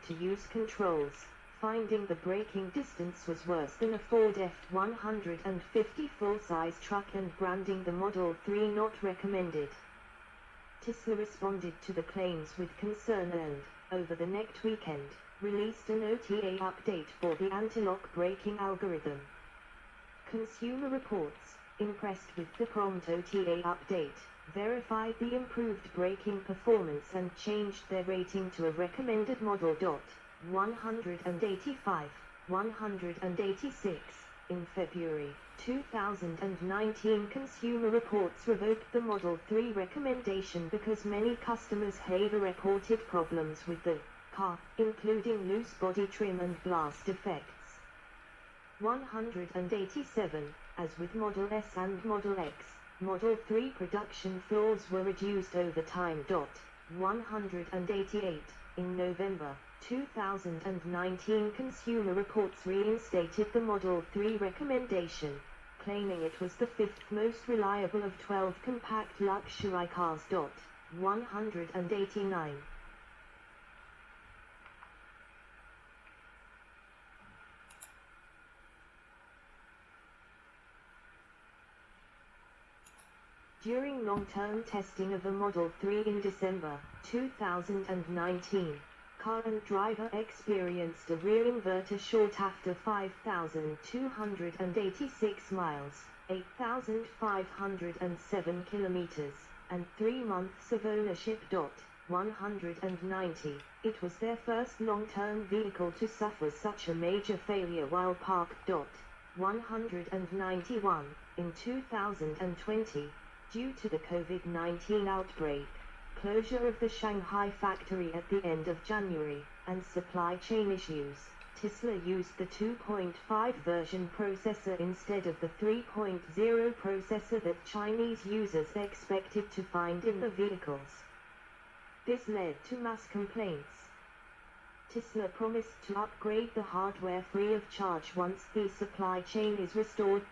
to use controls, finding the braking distance was worse than a Ford F-150 full-size truck and branding the Model 3 not recommended. Tesla responded to the claims with concern and, over the next weekend, released an OTA update for the anti-lock braking algorithm. Consumer Reports, impressed with the prompt OTA update, verified the improved braking performance and changed their rating to a recommended model. 185, 186. In February 2019, Consumer Reports revoked the Model 3 recommendation because many customers had reported problems with the car, including loose body trim and glass defects. 187. As with Model S and Model X, Model 3 production flaws were reduced over time. 188. In November 2019, Consumer Reports reinstated the Model 3 recommendation, claiming it was the fifth most reliable of 12 compact luxury cars. 189. During long-term testing of a Model 3 in December 2019, car and driver experienced a rear inverter short after 5,286 miles, 8,507 kilometers, and 3 months of ownership. 190. It was their first long-term vehicle to suffer such a major failure while parked. 191. In 2020, due to the COVID-19 outbreak, closure of the Shanghai factory at the end of January, and supply chain issues, Tesla used the 2.5 version processor instead of the 3.0 processor that Chinese users expected to find in the vehicles. This led to mass complaints. Tesla promised to upgrade the hardware free of charge once the supply chain is restored.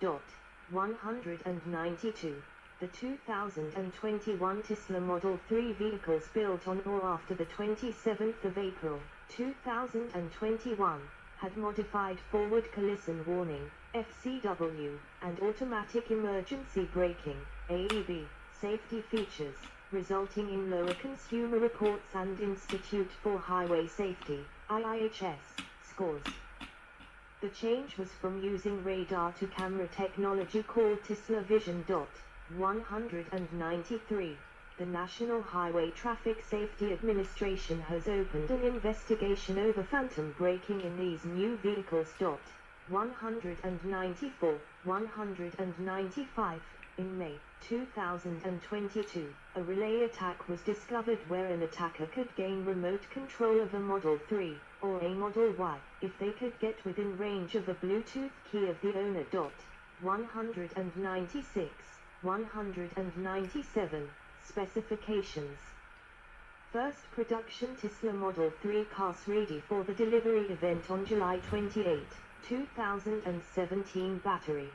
192. The 2021 Tesla Model 3 vehicles built on or after the 27th of April, 2021, had modified forward collision warning, FCW, and automatic emergency braking, AEB, safety features, resulting in lower Consumer Reports and Institute for Highway Safety, IIHS, scores. The change was from using radar to camera technology called Tesla Vision. 193. The National Highway Traffic Safety Administration has opened an investigation over phantom braking in these new vehicles. 194. 195. In May 2022, a relay attack was discovered where an attacker could gain remote control of a Model 3, or a Model Y, if they could get within range of a Bluetooth key of the owner. 196. 197. Specifications. First production Tesla Model 3 cars ready for the delivery event on July 28, 2017. Battery.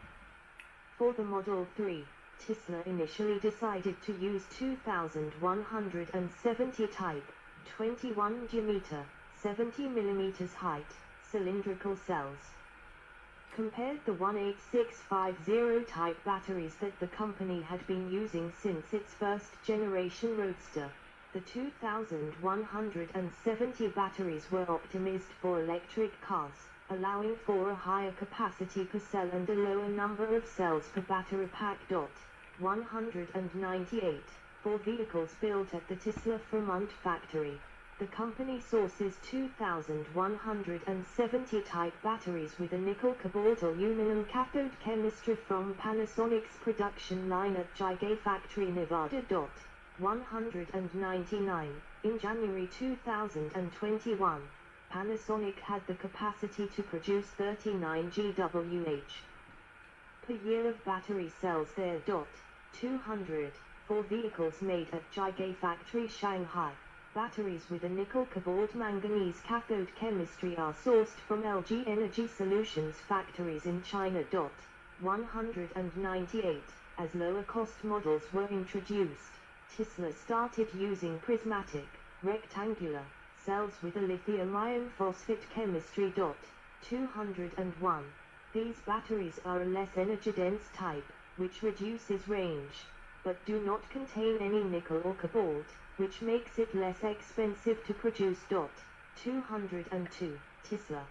For the Model 3, Tesla initially decided to use 2170 type, 21 diameter, 70 mm height, cylindrical cells. Compared the 18650 type batteries that the company had been using since its first generation Roadster, the 2170 batteries were optimized for electric cars, allowing for a higher capacity per cell and a lower number of cells per battery pack. 198. For vehicles built at the Tesla Fremont factory, the company sources 2170 type batteries with a nickel cobalt aluminum cathode chemistry from Panasonic's production line at Gigafactory Nevada. 199. In January 2021, Panasonic had the capacity to produce 39 GWh per year of battery cells there. 200. For vehicles made at Gigafactory Shanghai, batteries with a nickel cobalt manganese cathode chemistry are sourced from LG Energy Solutions factories in China. 198. As lower cost models were introduced, Tesla started using prismatic, rectangular, cells with a lithium iron phosphate chemistry. 201. These batteries are a less energy-dense type, which reduces range, but do not contain any nickel or cobalt, which makes it less expensive to produce. 202. Tesla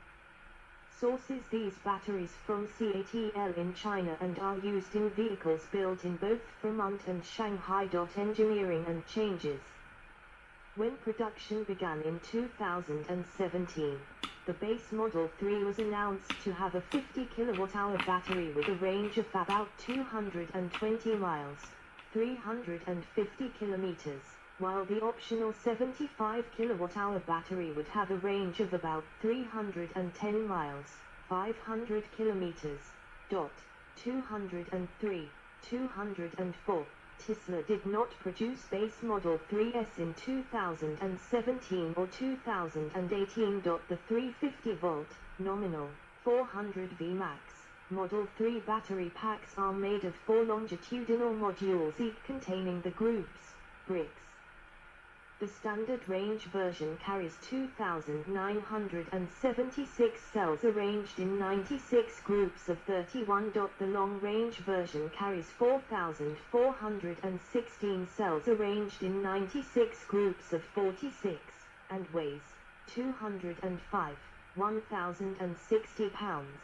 sources these batteries from CATL in China and are used in vehicles built in both Fremont and Shanghai. Engineering and changes. When production began in 2017, the base Model 3 was announced to have a 50 kWh battery with a range of about 220 miles, 350 kilometers, while the optional 75 kWh battery would have a range of about 310 miles, 500 kilometers. 203, 204. Tesla did not produce base Model 3S in 2017 or 2018. The 350-volt, nominal, 400 Vmax Model 3 battery packs are made of 4 longitudinal modules, each containing the groups, bricks. The standard range version carries 2,976 cells arranged in 96 groups of 31. The long range version carries 4,416 cells arranged in 96 groups of 46, and weighs 205, 1,060 pounds.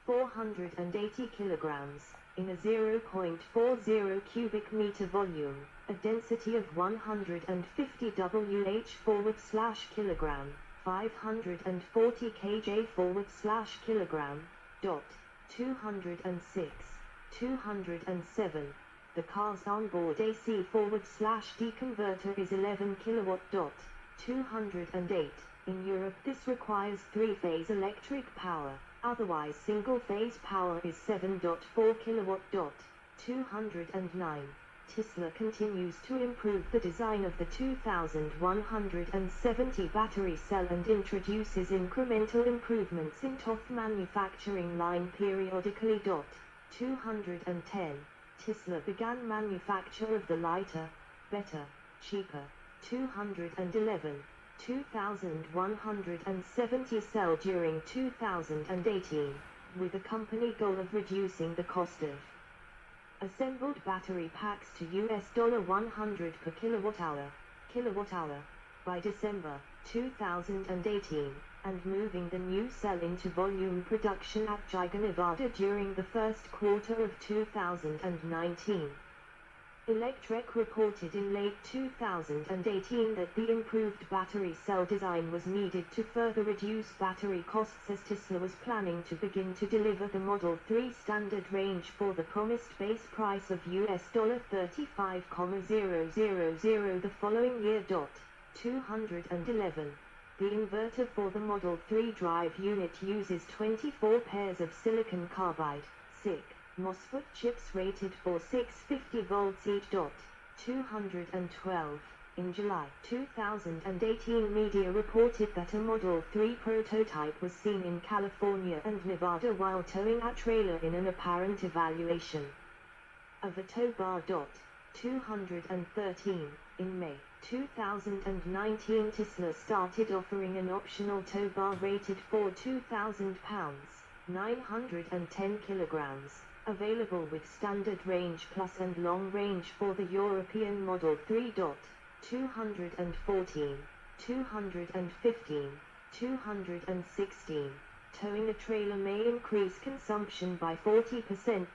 (480 kilograms) in a 0.40 cubic meter volume, a density of 150 Wh/kilogram, 540 kJ/kilogram. 206, 207. The car's onboard AC/D converter is 11 kW. 208. In Europe this requires three-phase electric power. Otherwise single-phase power is 7.4 kW. 209. Tesla continues to improve the design of the 2170 battery cell and introduces incremental improvements in TOF manufacturing line periodically. 210. Tesla began manufacture of the lighter, better, cheaper, 211. 2,170 cell during 2018, with a company goal of reducing the cost of assembled battery packs to $100 per kilowatt-hour, by December 2018, and moving the new cell into volume production at Giga Nevada during the first quarter of 2019. Electrek reported in late 2018 that the improved battery cell design was needed to further reduce battery costs, as Tesla was planning to begin to deliver the Model 3 standard range for the promised base price of $35,000 the following year. 211. The inverter for the Model 3 drive unit uses 24 pairs of silicon carbide, SiC, MOSFET chips rated for 650 volts each. 212. In July 2018, media reported that a Model 3 prototype was seen in California and Nevada while towing a trailer in an apparent evaluation of a tow bar. 213. In May 2019, Tesla started offering an optional tow bar rated for 2,000 pounds, 910 kilograms. Available with standard range plus and long range for the European Model 3. 214, 215, 216. Towing a trailer may increase consumption by 40%.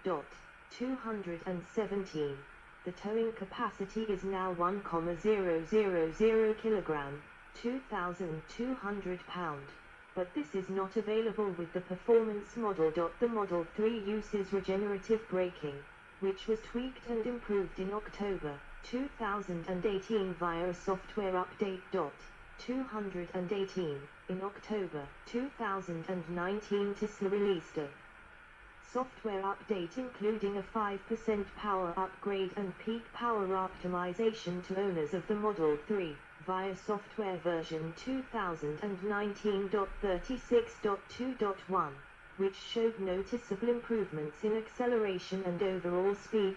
217. The towing capacity is now 1,000 kilogram, 2,200 pound. But this is not available with the performance model. The Model 3 uses regenerative braking, which was tweaked and improved in October 2018 via a software update. 218. In October 2019, Tesla released a software update including a 5% power upgrade and peak power optimization to owners of the Model 3 via software version 2019.36.2.1, which showed noticeable improvements in acceleration and overall speed.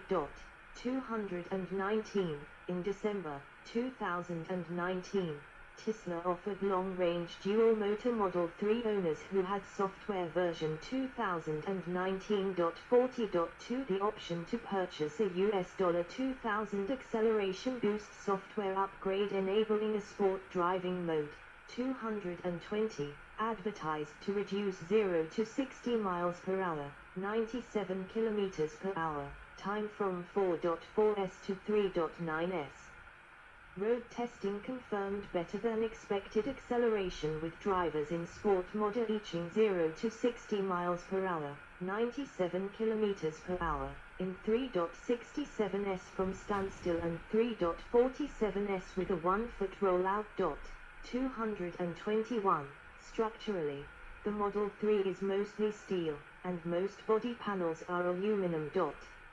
219. In December 2019, Tesla offered long-range dual-motor Model 3 owners who had software version 2019.40.2 the option to purchase a $2,000 acceleration boost software upgrade enabling a sport driving mode. 220. Advertised to reduce 0 to 60 miles per hour, 97 kilometers per hour, time from 4.4s to 3.9s. Road testing confirmed better than expected acceleration with drivers in sport mode reaching 0 to 60 miles per hour, 97 kilometers per hour, in 3.67s from standstill and 3.47s with a 1-foot rollout. 221. Structurally, the Model 3 is mostly steel, and most body panels are aluminum.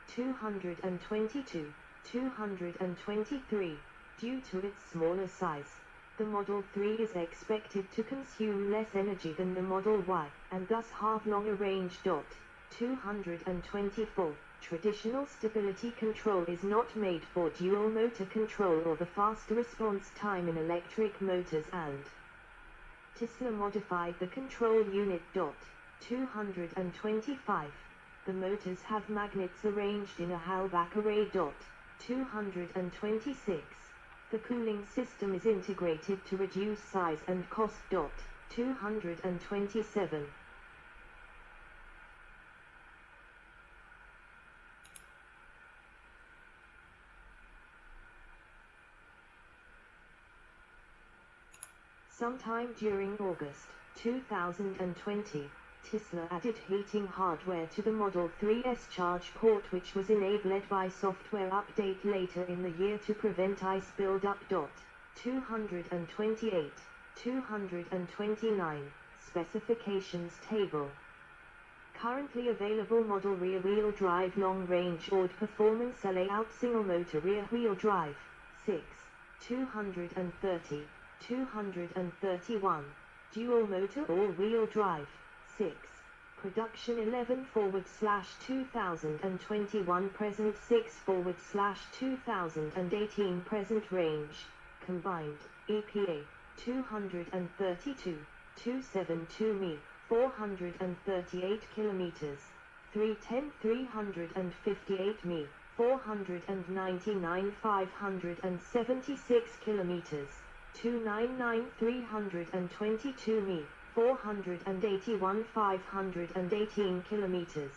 222. 223. Due to its smaller size, the Model 3 is expected to consume less energy than the Model Y, and thus have longer range. 224. Traditional stability control is not made for dual motor control or the faster response time in electric motors, and Tesla modified the control unit. 225. The motors have magnets arranged in a Halbach array. 226. The cooling system is integrated to reduce size and cost. 227. Sometime during August 2020, Tesla added heating hardware to the Model 3's charge port, which was enabled by software update later in the year to prevent ice buildup. 228. 229. Specifications table. Currently available model rear-wheel drive long-range Ord performance layout single-motor rear-wheel drive, 6. 230. 231. Dual-motor all-wheel drive, 6. Production 11/2021 present 6/2018 present range, combined, EPA, 232, 272 mi, 438 kilometers, 310 358 mi, 499 576 kilometers, 299 322 mi, 481 518 kilometers,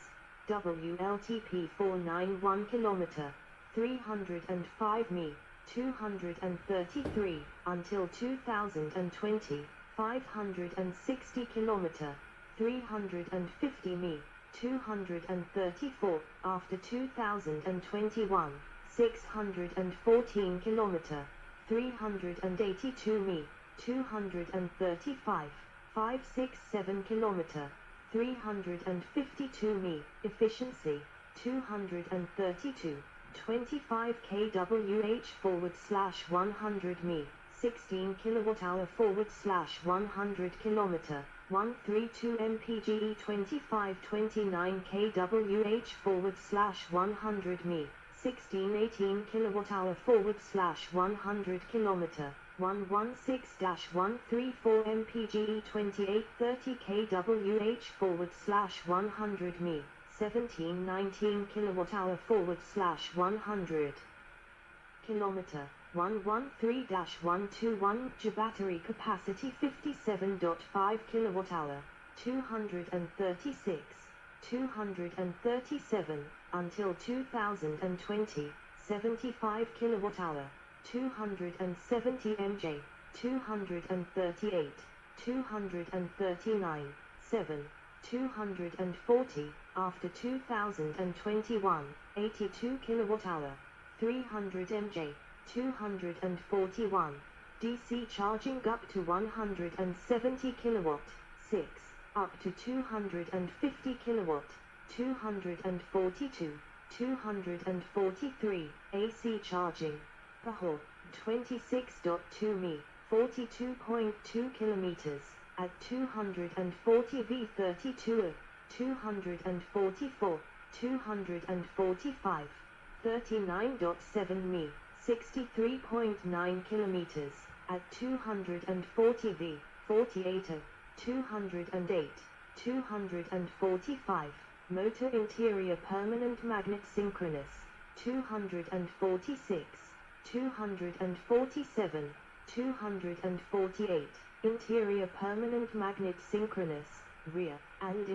WLTP 491 kilometer, 305 mi, 233, until 2020, 560 kilometer, 350 mi, 234, after 2021, 614 kilometer, 382 mi, 235, 567 kilometer, 352 mi, efficiency, 232, 25 kWh/100 mi, 16 kWh/100 kilometer, 132 mpge, 25-29 kWh/100 mi, 16-18 kWh/100 kilometer, 116-134 mpge, 28-30 kWh/100 mi, 17-19 kWh/100 kilometer, 113-121 J battery capacity 57.5 kWh, 236, 237, until 2020, 75 kWh, 270 mJ, 238, 239, 7, 240, after 2021, 82 kWh, 300 mJ, 241, DC charging up to 170 kW, 6, up to 250 kW, 242, 243, AC charging, Pahor, 26.2 mi, 42.2 kilometers, at 240 v32, 244, 245, 39.7 mi, 63.9 kilometers, at 240 v 48, 208, 245, motor interior permanent magnet synchronous, 246, 247, 248, interior permanent magnet synchronous, rear, and